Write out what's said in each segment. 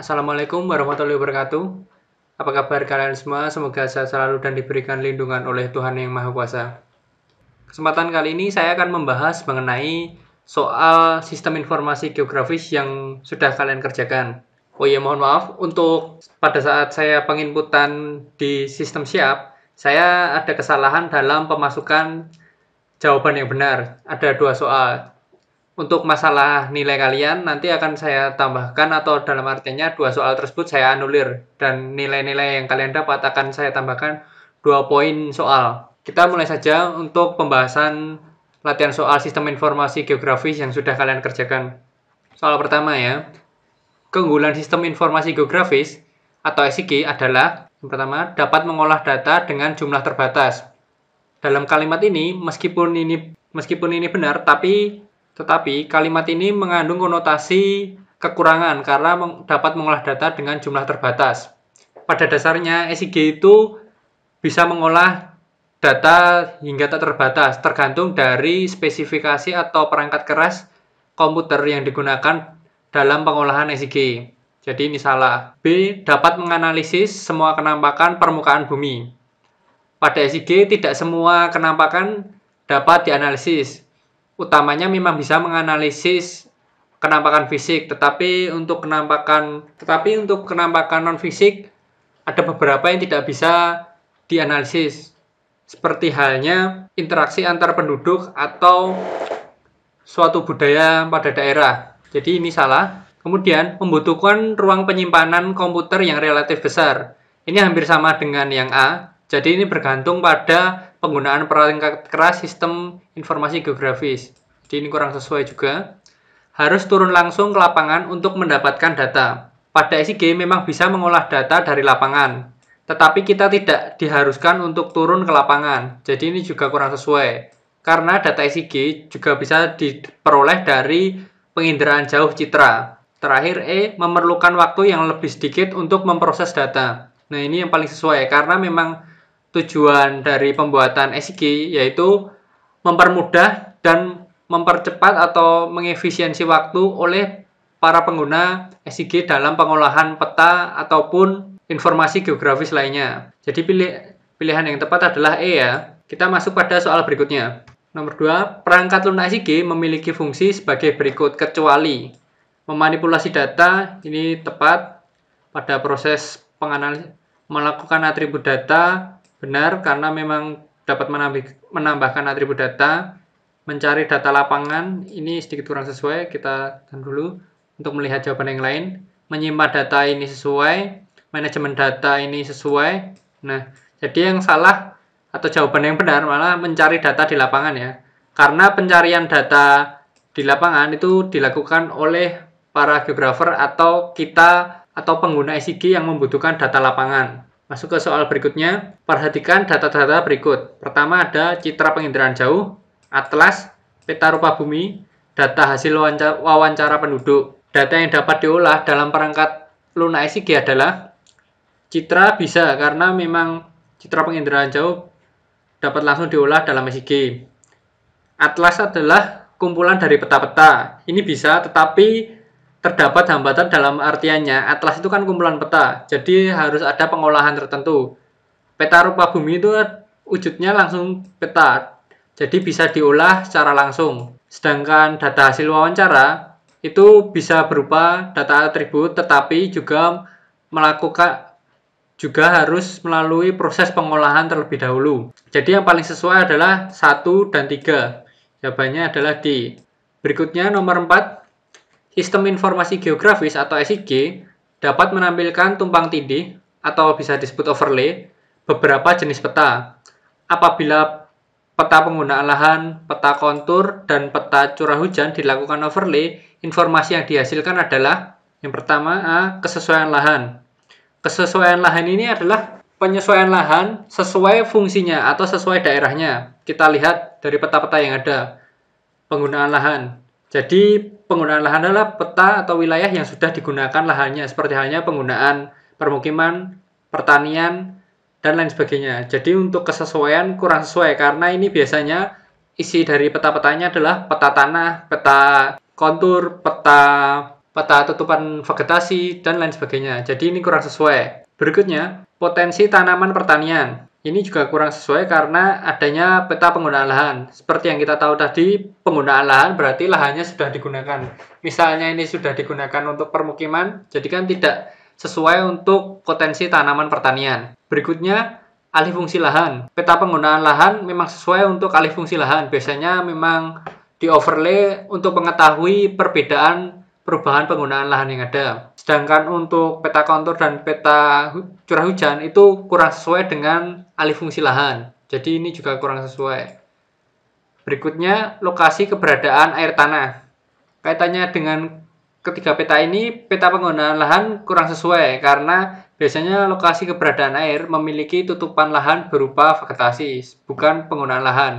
Assalamualaikum warahmatullahi wabarakatuh. Apa kabar kalian semua? Semoga sehat selalu dan diberikan lindungan oleh Tuhan Yang Maha Kuasa. Kesempatan kali ini saya akan membahas mengenai soal sistem informasi geografis yang sudah kalian kerjakan. Oh iya, mohon maaf, untuk pada saat saya penginputan di sistem siap, saya ada kesalahan dalam pemasukan jawaban yang benar. Ada 2 soal. Untuk masalah nilai kalian nanti akan saya tambahkan, atau dalam artinya 2 soal tersebut saya anulir, dan nilai-nilai yang kalian dapat akan saya tambahkan 2 poin soal. Kita mulai saja untuk pembahasan latihan soal sistem informasi geografis yang sudah kalian kerjakan. Soal pertama ya. Keunggulan sistem informasi geografis atau SIG adalah yang pertama, dapat mengolah data dengan jumlah terbatas. Dalam kalimat ini meskipun ini benar, tetapi kalimat ini mengandung konotasi kekurangan karena dapat mengolah data dengan jumlah terbatas. Pada dasarnya SIG itu bisa mengolah data hingga tak terbatas, tergantung dari spesifikasi atau perangkat keras komputer yang digunakan dalam pengolahan SIG. Jadi ini salah. B. Dapat menganalisis semua kenampakan permukaan bumi. Pada SIG tidak semua kenampakan dapat dianalisis. Utamanya memang bisa menganalisis kenampakan fisik, tetapi untuk kenampakan non fisik ada beberapa yang tidak bisa dianalisis, seperti halnya interaksi antar penduduk atau suatu budaya pada daerah. Jadi ini salah. Kemudian membutuhkan ruang penyimpanan komputer yang relatif besar. Ini hampir sama dengan yang A. Jadi ini bergantung pada penggunaan perangkat keras sistem informasi geografis. Jadi ini kurang sesuai juga. Harus turun langsung ke lapangan untuk mendapatkan data. Pada SIG memang bisa mengolah data dari lapangan, tetapi kita tidak diharuskan untuk turun ke lapangan. Jadi ini juga kurang sesuai. Karena data SIG juga bisa diperoleh dari penginderaan jauh citra. Terakhir E, memerlukan waktu yang lebih sedikit untuk memproses data. Nah ini yang paling sesuai, karena memang tujuan dari pembuatan SIG yaitu mempermudah dan mempercepat atau mengefisiensi waktu oleh para pengguna SIG dalam pengolahan peta ataupun informasi geografis lainnya. Jadi pilihan yang tepat adalah E ya. Kita masuk pada soal berikutnya. Nomor 2, perangkat lunak SIG memiliki fungsi sebagai berikut, kecuali memanipulasi data. Ini tepat. Pada proses melakukan atribut data benar, karena memang dapat menambahkan atribut data. Mencari data lapangan, ini sedikit kurang sesuai, kita tahan dulu untuk melihat jawaban yang lain. Menyimpan data ini sesuai, manajemen data ini sesuai. Nah, jadi yang salah atau jawaban yang benar malah mencari data di lapangan ya. Karena pencarian data di lapangan itu dilakukan oleh para geografer atau kita atau pengguna SIG yang membutuhkan data lapangan. Masuk ke soal berikutnya, perhatikan data-data berikut. Pertama ada citra penginderaan jauh, atlas, peta rupa bumi, data hasil wawancara penduduk. Data yang dapat diolah dalam perangkat lunak SIG adalah citra bisa, karena memang citra penginderaan jauh dapat langsung diolah dalam SIG. Atlas adalah kumpulan dari peta-peta. Ini bisa, tetapi terdapat hambatan dalam artiannya. Atlas itu kan kumpulan peta, jadi harus ada pengolahan tertentu. Peta rupa bumi itu wujudnya langsung peta, jadi bisa diolah secara langsung. Sedangkan data hasil wawancara itu bisa berupa data atribut, tetapi juga harus melalui proses pengolahan terlebih dahulu. Jadi yang paling sesuai adalah 1 dan 3. Jawabannya adalah D. Berikutnya nomor 4. Sistem informasi geografis atau SIG dapat menampilkan tumpang tindih atau bisa disebut overlay beberapa jenis peta. Apabila peta penggunaan lahan, peta kontur, dan peta curah hujan dilakukan overlay, informasi yang dihasilkan adalah yang pertama A, kesesuaian lahan. Kesesuaian lahan ini adalah penyesuaian lahan sesuai fungsinya atau sesuai daerahnya. Kita lihat dari peta-peta yang ada. Penggunaan lahan. Jadi penggunaan lahan adalah peta atau wilayah yang sudah digunakan lahannya, seperti halnya penggunaan permukiman, pertanian, dan lain sebagainya. Jadi untuk kesesuaian kurang sesuai, karena ini biasanya isi dari peta-petanya adalah peta tanah, peta kontur, peta peta tutupan vegetasi, dan lain sebagainya. Jadi ini kurang sesuai. Berikutnya, potensi tanaman pertanian. Ini juga kurang sesuai karena adanya peta penggunaan lahan. Seperti yang kita tahu tadi, penggunaan lahan berarti lahannya sudah digunakan. Misalnya ini sudah digunakan untuk permukiman, jadi kan tidak sesuai untuk potensi tanaman pertanian. Berikutnya, alih fungsi lahan. Peta penggunaan lahan memang sesuai untuk alih fungsi lahan. Biasanya memang di overlay untuk mengetahui perubahan penggunaan lahan yang ada. Sedangkan untuk peta kontur dan peta curah hujan itu kurang sesuai dengan alih fungsi lahan. Jadi ini juga kurang sesuai. Berikutnya, lokasi keberadaan air tanah. Kaitannya dengan ketiga peta ini, peta penggunaan lahan kurang sesuai karena biasanya lokasi keberadaan air memiliki tutupan lahan berupa vegetasi, bukan penggunaan lahan.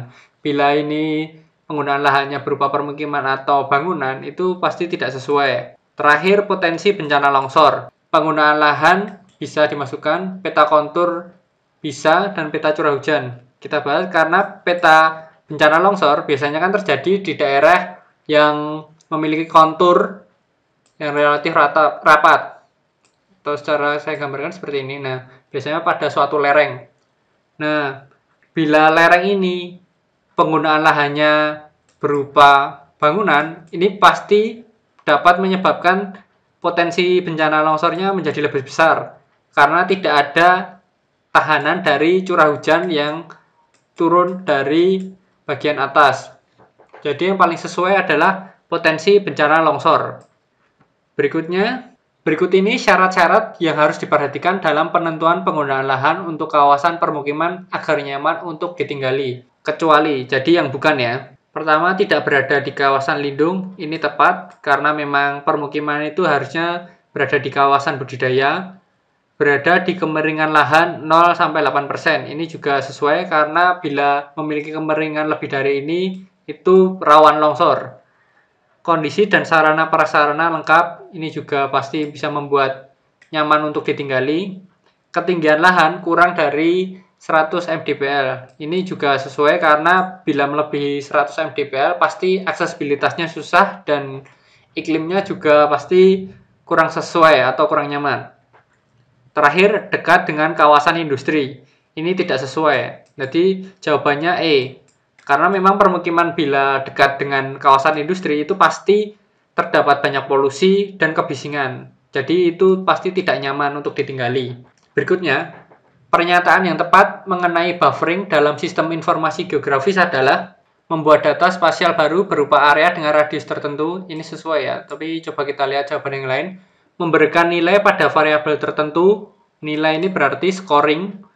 Bila ini penggunaan lahannya berupa permukiman atau bangunan, itu pasti tidak sesuai. Terakhir, potensi bencana longsor. Penggunaan lahan bisa dimasukkan, peta kontur bisa, dan peta curah hujan. Kita bahas karena peta bencana longsor biasanya kan terjadi di daerah yang memiliki kontur yang relatif rapat. Atau secara saya gambarkan seperti ini. Nah, biasanya pada suatu lereng. Nah, bila lereng ini penggunaan lahannya berupa bangunan, ini pasti dapat menyebabkan potensi bencana longsornya menjadi lebih besar karena tidak ada tahanan dari curah hujan yang turun dari bagian atas. Jadi yang paling sesuai adalah potensi bencana longsor. Berikut ini syarat-syarat yang harus diperhatikan dalam penentuan penggunaan lahan untuk kawasan permukiman agar nyaman untuk ditinggali. Kecuali, jadi yang bukan ya. Pertama, tidak berada di kawasan lindung, ini tepat karena memang permukiman itu harusnya berada di kawasan budidaya. Berada di kemeringan lahan 0-8%, ini juga sesuai karena bila memiliki kemeringan lebih dari ini, itu rawan longsor. Kondisi dan sarana prasarana lengkap, ini juga pasti bisa membuat nyaman untuk ditinggali. Ketinggian lahan kurang dari 100 mdpl. Ini juga sesuai karena bila melebihi 100 mdpl pasti aksesibilitasnya susah dan iklimnya juga pasti kurang sesuai atau kurang nyaman. Terakhir, dekat dengan kawasan industri. Ini tidak sesuai. Jadi jawabannya E. Karena memang permukiman bila dekat dengan kawasan industri itu pasti terdapat banyak polusi dan kebisingan. Jadi itu pasti tidak nyaman untuk ditinggali. Berikutnya, pernyataan yang tepat mengenai buffering dalam sistem informasi geografis adalah membuat data spasial baru berupa area dengan radius tertentu. Ini sesuai ya, tapi coba kita lihat jawaban yang lain. Memberikan nilai pada variabel tertentu. Nilai ini berarti scoring.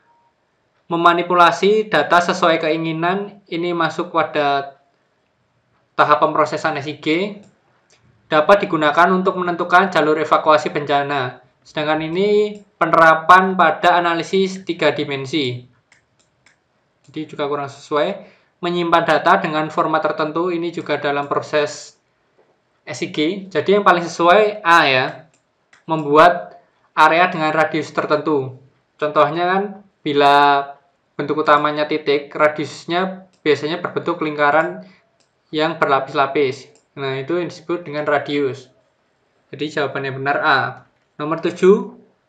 Memanipulasi data sesuai keinginan, ini masuk pada tahap pemrosesan SIG, dapat digunakan untuk menentukan jalur evakuasi bencana. Sedangkan ini penerapan pada analisis 3 dimensi. Jadi juga kurang sesuai. Menyimpan data dengan format tertentu, ini juga dalam proses SIG. Jadi yang paling sesuai A ya, membuat area dengan radius tertentu. Contohnya kan, bila bentuk utamanya titik, radiusnya biasanya berbentuk lingkaran yang berlapis-lapis. Nah, itu yang disebut dengan radius. Jadi jawabannya benar A. Nomor 7,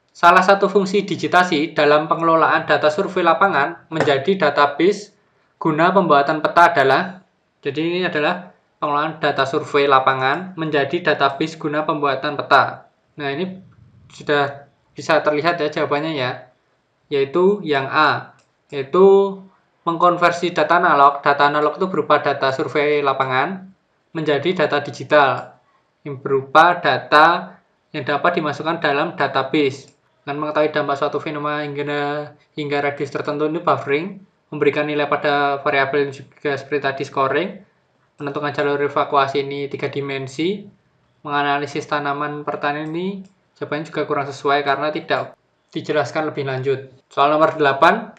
salah satu fungsi digitasi dalam pengelolaan data survei lapangan menjadi database guna pembuatan peta adalah, jadi ini adalah pengelolaan data survei lapangan menjadi database guna pembuatan peta. Nah, ini sudah bisa terlihat ya jawabannya ya, yaitu yang A. Yaitu mengkonversi data analog. Data analog itu berupa data survei lapangan menjadi data digital yang berupa data yang dapat dimasukkan dalam database. Dengan mengetahui dampak suatu fenomena hingga radius tertentu, ini buffering, memberikan nilai pada variabel juga seperti tadi scoring, menentukan jalur evakuasi ini 3 dimensi, menganalisis tanaman pertanian ini jawabannya juga kurang sesuai karena tidak dijelaskan lebih lanjut. Soal nomor 8,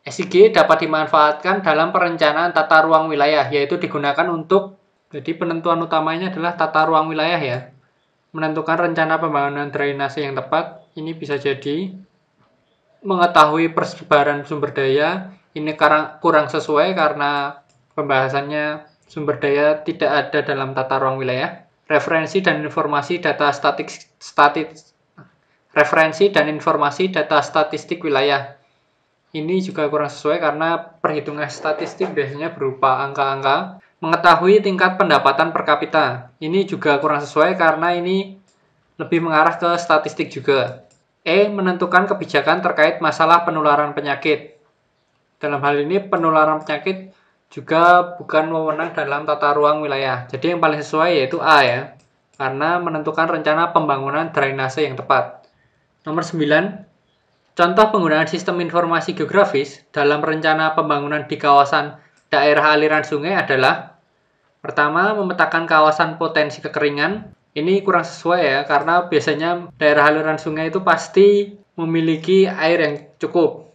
SIG dapat dimanfaatkan dalam perencanaan tata ruang wilayah, yaitu digunakan untuk, jadi penentuan utamanya adalah tata ruang wilayah ya. Menentukan rencana pembangunan drainase yang tepat, ini bisa jadi mengetahui persebaran sumber daya, ini kurang sesuai karena pembahasannya sumber daya tidak ada dalam tata ruang wilayah. referensi dan informasi data statistik wilayah. Ini juga kurang sesuai karena perhitungan statistik biasanya berupa angka-angka. Mengetahui tingkat pendapatan per kapita. Ini juga kurang sesuai karena ini lebih mengarah ke statistik juga. Menentukan kebijakan terkait masalah penularan penyakit. Dalam hal ini penularan penyakit juga bukan wewenang dalam tata ruang wilayah. Jadi yang paling sesuai yaitu A ya. Karena menentukan rencana pembangunan drainase yang tepat. Nomor 9. Contoh penggunaan sistem informasi geografis dalam rencana pembangunan di kawasan daerah aliran sungai adalah: pertama, memetakan kawasan potensi kekeringan. Ini kurang sesuai ya, karena biasanya daerah aliran sungai itu pasti memiliki air yang cukup.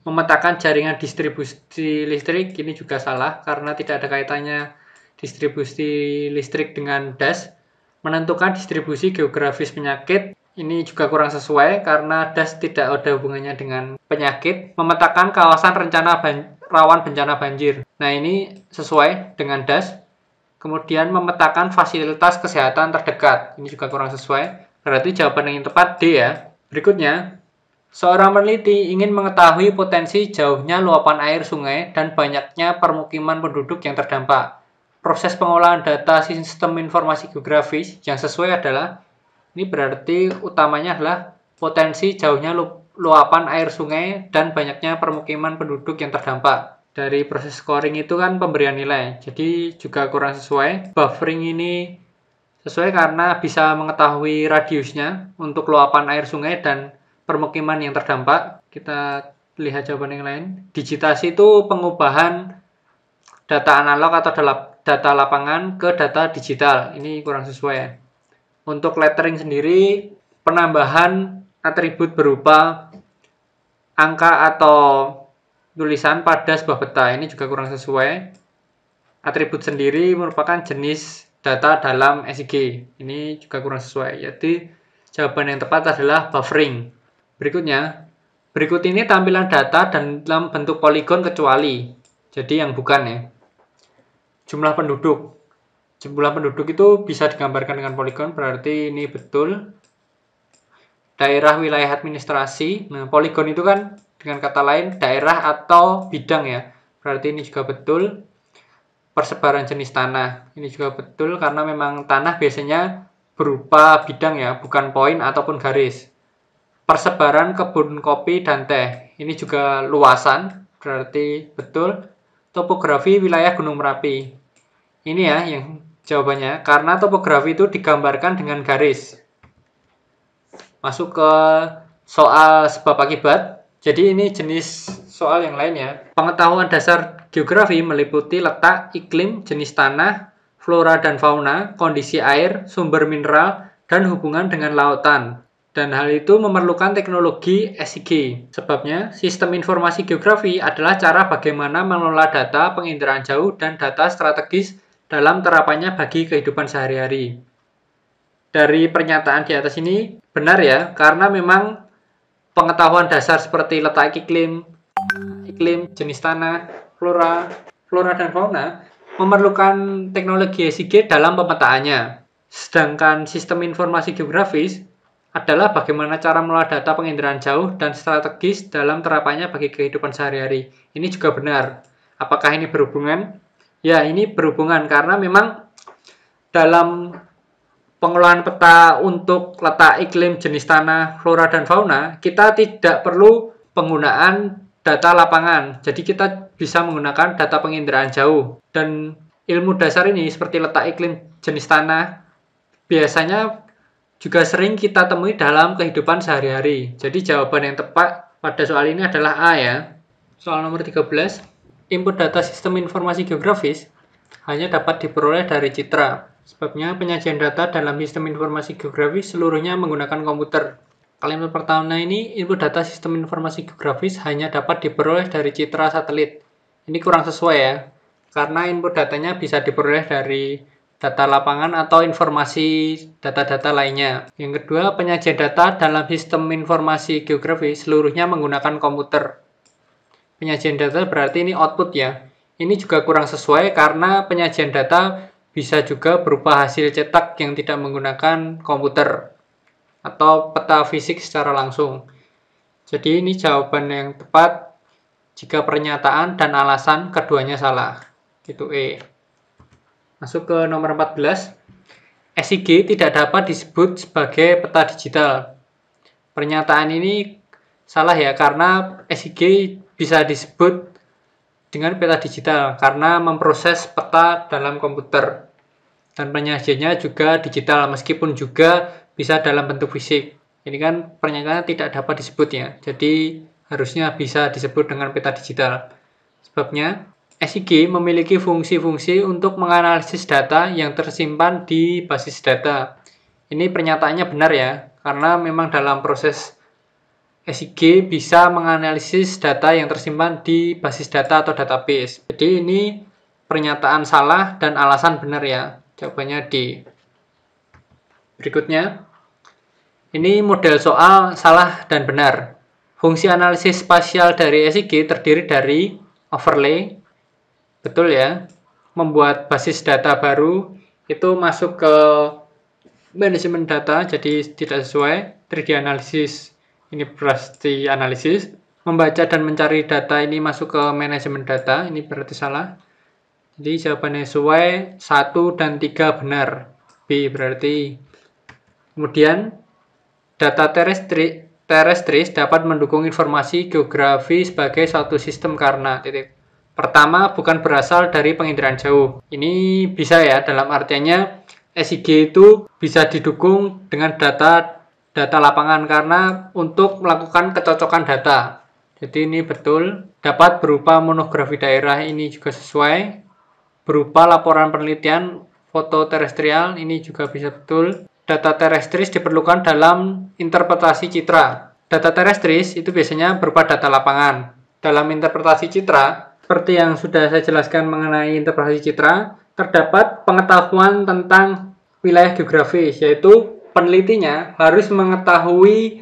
Memetakan jaringan distribusi listrik, ini juga salah, karena tidak ada kaitannya distribusi listrik dengan DAS. Menentukan distribusi geografis penyakit, ini juga kurang sesuai karena DAS tidak ada hubungannya dengan penyakit. Memetakan kawasan rencana rawan bencana banjir. Nah, ini sesuai dengan DAS. Kemudian memetakan fasilitas kesehatan terdekat. Ini juga kurang sesuai. Berarti jawaban yang tepat D ya. Berikutnya, seorang peneliti ingin mengetahui potensi jauhnya luapan air sungai dan banyaknya permukiman penduduk yang terdampak. Proses pengolahan data sistem informasi geografis yang sesuai adalah, ini berarti utamanya adalah potensi jauhnya luapan air sungai dan banyaknya permukiman penduduk yang terdampak. Dari proses scoring itu kan pemberian nilai, jadi juga kurang sesuai. Buffering ini sesuai karena bisa mengetahui radiusnya untuk luapan air sungai dan permukiman yang terdampak. Kita lihat jawaban yang lain. Digitasi itu pengubahan data analog atau data lapangan ke data digital. Ini kurang sesuai. Untuk lettering sendiri, penambahan atribut berupa angka atau tulisan pada sebuah peta. Ini juga kurang sesuai. Atribut sendiri merupakan jenis data dalam SIG. Ini juga kurang sesuai. Jadi jawaban yang tepat adalah buffering. Berikutnya, berikut ini tampilan data dalam bentuk poligon kecuali. Jadi yang bukan ya. Jumlah penduduk. Jumlah penduduk itu bisa digambarkan dengan poligon, berarti ini betul. Daerah wilayah administrasi. Nah, poligon itu kan dengan kata lain daerah atau bidang ya. Berarti ini juga betul. Persebaran jenis tanah. Ini juga betul karena memang tanah biasanya berupa bidang ya, bukan poin ataupun garis. Persebaran kebun kopi dan teh. Ini juga luasan, berarti betul. Topografi wilayah Gunung Merapi. Ini ya yang jawabannya, karena topografi itu digambarkan dengan garis. Masuk ke soal sebab akibat. Jadi ini jenis soal yang lainnya. Pengetahuan dasar geografi meliputi letak, iklim, jenis tanah, flora dan fauna, kondisi air, sumber mineral, dan hubungan dengan lautan. Dan hal itu memerlukan teknologi SIG. Sebabnya, sistem informasi geografi adalah cara bagaimana mengelola data penginderaan jauh dan data strategis dalam terapannya bagi kehidupan sehari-hari. Dari pernyataan di atas ini benar ya, karena memang pengetahuan dasar seperti letak iklim, jenis tanah, flora dan fauna memerlukan teknologi SIG dalam pemetaannya. Sedangkan sistem informasi geografis adalah bagaimana cara mengelola data penginderaan jauh dan strategis dalam terapannya bagi kehidupan sehari-hari. Ini juga benar. Apakah ini berhubungan? Ya, ini berhubungan karena memang dalam pengelolaan peta untuk letak iklim, jenis tanah, flora, dan fauna, kita tidak perlu penggunaan data lapangan. Jadi kita bisa menggunakan data penginderaan jauh. Dan ilmu dasar ini seperti letak iklim, jenis tanah, biasanya juga sering kita temui dalam kehidupan sehari-hari. Jadi jawaban yang tepat pada soal ini adalah A ya. Soal nomor 13. Input data sistem informasi geografis hanya dapat diperoleh dari citra. Sebabnya penyajian data dalam sistem informasi geografis seluruhnya menggunakan komputer. Kalimat pertama ini, input data sistem informasi geografis hanya dapat diperoleh dari citra satelit. Ini kurang sesuai ya, karena input datanya bisa diperoleh dari data lapangan atau informasi data-data lainnya. Yang kedua, penyajian data dalam sistem informasi geografis seluruhnya menggunakan komputer. Penyajian data berarti ini output ya. Ini juga kurang sesuai karena penyajian data bisa juga berupa hasil cetak yang tidak menggunakan komputer atau peta fisik secara langsung. Jadi ini jawaban yang tepat jika pernyataan dan alasan keduanya salah. Itu E. Masuk ke nomor 14. SIG tidak dapat disebut sebagai peta digital. Pernyataan ini salah ya, karena SIG bisa disebut dengan peta digital karena memproses peta dalam komputer. Dan penyajiannya juga digital, meskipun juga bisa dalam bentuk fisik. Ini kan pernyataannya tidak dapat disebut ya, jadi harusnya bisa disebut dengan peta digital. Sebabnya, SIG memiliki fungsi-fungsi untuk menganalisis data yang tersimpan di basis data. Ini pernyataannya benar ya, karena memang dalam proses SIG bisa menganalisis data yang tersimpan di basis data atau database. Jadi ini pernyataan salah dan alasan benar ya. Jawabannya D. Berikutnya, ini model soal salah dan benar. Fungsi analisis spasial dari SIG terdiri dari overlay, betul ya, membuat basis data baru, itu masuk ke manajemen data, jadi tidak sesuai. 3D analisis, ini berarti analisis. Membaca dan mencari data, ini masuk ke manajemen data, ini berarti salah. Jadi jawabannya sesuai, 1 dan 3 benar. B berarti. Kemudian, data terrestris dapat mendukung informasi geografi sebagai suatu sistem karena pertama, bukan berasal dari penginderaan jauh. Ini bisa ya, dalam artiannya SIG itu bisa didukung dengan data lapangan karena untuk melakukan kecocokan data. Jadi ini betul. Dapat berupa monografi daerah, ini juga sesuai. Berupa laporan penelitian foto terestrial, ini juga bisa betul. Data terrestris diperlukan dalam interpretasi citra. Data terrestris itu biasanya berupa data lapangan. Dalam interpretasi citra, seperti yang sudah saya jelaskan mengenai interpretasi citra, terdapat pengetahuan tentang wilayah geografis, yaitu penelitinya harus mengetahui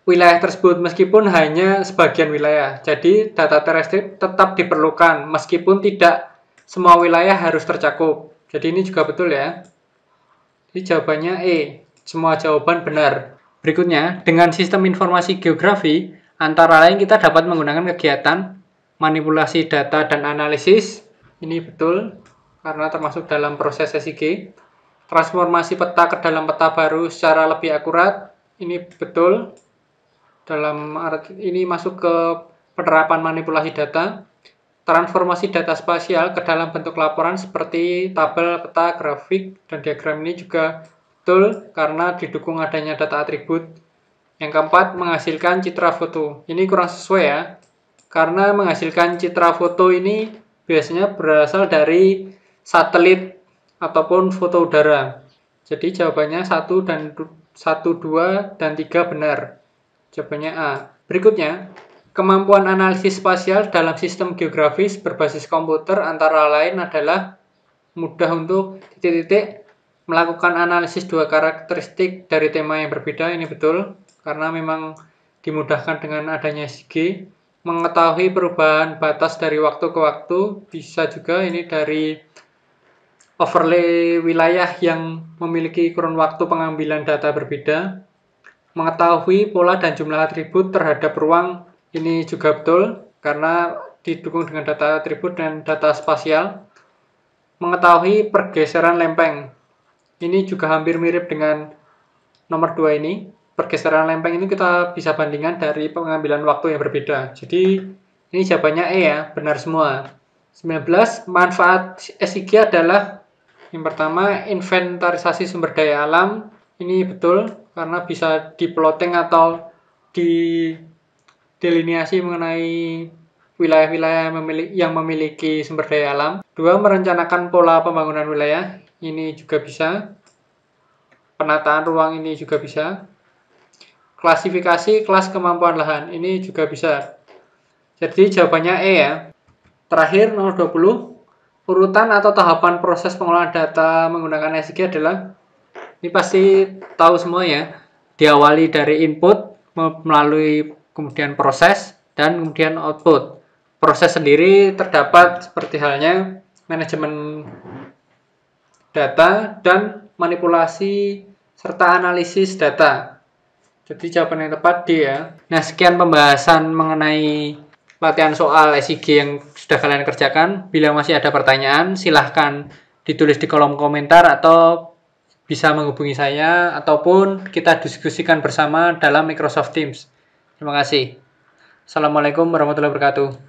wilayah tersebut meskipun hanya sebagian wilayah. Jadi data terrestris tetap diperlukan meskipun tidak semua wilayah harus tercakup. Jadi ini juga betul ya. Jadi jawabannya E. Semua jawaban benar. Berikutnya, dengan sistem informasi geografi, antara lain kita dapat menggunakan kegiatan manipulasi data dan analisis. Ini betul, karena termasuk dalam proses SIG. Transformasi peta ke dalam peta baru secara lebih akurat. Ini betul. Dalam arti ini masuk ke penerapan manipulasi data. Transformasi data spasial ke dalam bentuk laporan seperti tabel, peta, grafik, dan diagram ini juga betul karena didukung adanya data atribut. Yang keempat, menghasilkan citra foto. Ini kurang sesuai ya, karena menghasilkan citra foto ini biasanya berasal dari satelit ataupun foto udara. Jadi jawabannya 1, 2, dan 3 benar. Jawabannya A. Berikutnya, kemampuan analisis spasial dalam sistem geografis berbasis komputer antara lain adalah mudah untuk melakukan analisis dua karakteristik dari tema yang berbeda. Ini betul, karena memang dimudahkan dengan adanya SIG. Mengetahui perubahan batas dari waktu ke waktu, bisa juga ini dari overlay wilayah yang memiliki kurun waktu pengambilan data berbeda. Mengetahui pola dan jumlah atribut terhadap ruang, ini juga betul karena didukung dengan data atribut dan data spasial. Mengetahui pergeseran lempeng, ini juga hampir mirip dengan nomor 2 ini. Pergeseran lempeng ini kita bisa bandingkan dari pengambilan waktu yang berbeda. Jadi ini jawabannya E ya, benar semua. 19, manfaat SIG adalah yang pertama, inventarisasi sumber daya alam. Ini betul karena bisa di-plotting atau delineasi mengenai wilayah-wilayah yang memiliki sumber daya alam. 2, merencanakan pola pembangunan wilayah. Ini juga bisa. Penataan ruang ini juga bisa. Klasifikasi kelas kemampuan lahan. Ini juga bisa. Jadi jawabannya E ya. Terakhir, nomor 20. Urutan atau tahapan proses pengolahan data menggunakan SIG adalah, ini pasti tahu semua ya, diawali dari input, melalui kemudian proses, dan kemudian output. Proses sendiri terdapat seperti halnya manajemen data, dan manipulasi serta analisis data. Jadi jawaban yang tepat D ya. Nah, sekian pembahasan mengenai latihan soal SIG yang sudah kalian kerjakan. Bila masih ada pertanyaan, silahkan ditulis di kolom komentar atau bisa menghubungi saya ataupun kita diskusikan bersama dalam Microsoft Teams. Terima kasih. Assalamualaikum warahmatullahi wabarakatuh.